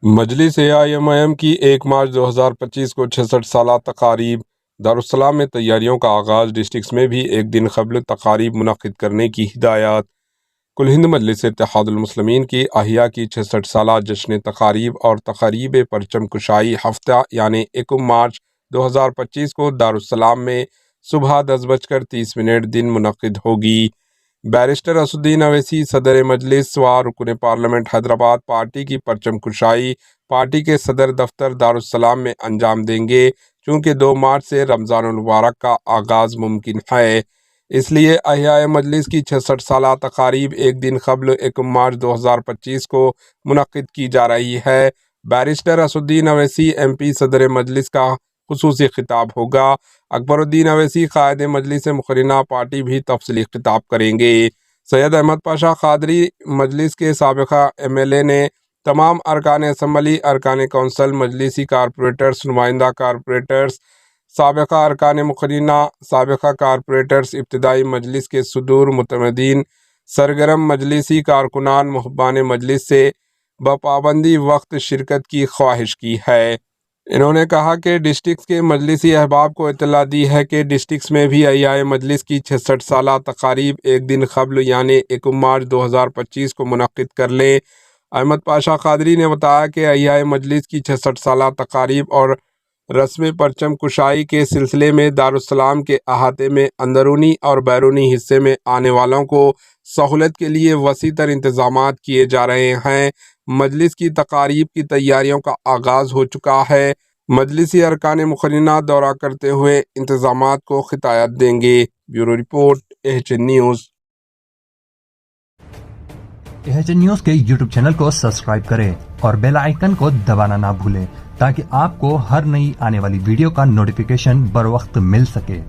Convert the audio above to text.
مجلس AIMIM کی 1 مارچ 2025 کو 66 سالہ تقاریب دارالسلام میں تیاریوں کا آغاز، ڈسٹرکٹس میں بھی ایک دن قبل تقاریب منعقد کرنے کی ہدایات۔ کل ہند مجلس اتحاد المسلمین کی احیا کی 66 سالہ جشن تقاریب اور تقاریب پرچم کشائی ہفتہ یعنی 1 مارچ 2025 کو دارالسلام میں صبح 10:30 دن منعقد ہوگی۔ بیرسٹر اسدالدین اویسی صدر مجلس و رکن پارلیمنٹ حیدرآباد پارٹی کی پرچم کشائی پارٹی کے صدر دفتر دارالسلام میں انجام دیں گے۔ چونکہ 2 مارچ سے رمضان المبارک کا آغاز ممکن ہے، اس لیے احیاء مجلس کی 66 سالہ تقاریب ایک دن قبل 1 مارچ 2025 کو منعقد کی جا رہی ہے۔ بیرسٹر اسدالدین اویسی MP صدر مجلس کا خصوصی خطاب ہوگا۔ اکبر الدین اویسی قائد مجلس مقرنہ پارٹی بھی تفصیلی خطاب کریں گے۔ سید احمد پاشا قادری مجلس کے سابقہ MLA نے تمام ارکان اسمبلی، ارکان کونسل، مجلسی کارپوریٹرز، نمائندہ کارپوریٹرز، سابقہ ارکان مقرنہ، سابقہ کارپوریٹرز، ابتدائی مجلس کے صدور، متمدین، سرگرم مجلسی کارکنان، محبان مجلس سے بپابندی وقت شرکت کی خواہش کی ہے۔ انہوں نے کہا کہ ڈسٹرکٹس کے مجلسی احباب کو اطلاع دی ہے کہ ڈسٹرکٹس میں بھی احیاء مجلس کی 66 سالہ تقاریب ایک دن قبل یعنی 1 مارچ 2025 کو منعقد کر لیں۔ احمد پاشا قادری نے بتایا کہ احیاء مجلس کی 66 سالہ تقاریب اور رسم پرچم کشائی کے سلسلے میں دارالسلام کے احاطے میں اندرونی اور بیرونی حصے میں آنے والوں کو سہولت کے لیے وسیع تر انتظامات کیے جا رہے ہیں۔ مجلس کی تقاریب کی تیاریوں کا آغاز ہو چکا ہے۔ مجلسی ارکان مقرنہ دورہ کرتے ہوئے انتظامات کو خطایت دیں گے۔ Bureau report AHN news. AHN news کے YouTube چینل کو سبسکرائب کریں اور بیل آئیکن کو دبانا نہ بھولیں تاکہ آپ کو ہر نئی آنے والی ویڈیو کا نوٹیفیکیشن بر وقت مل سکے۔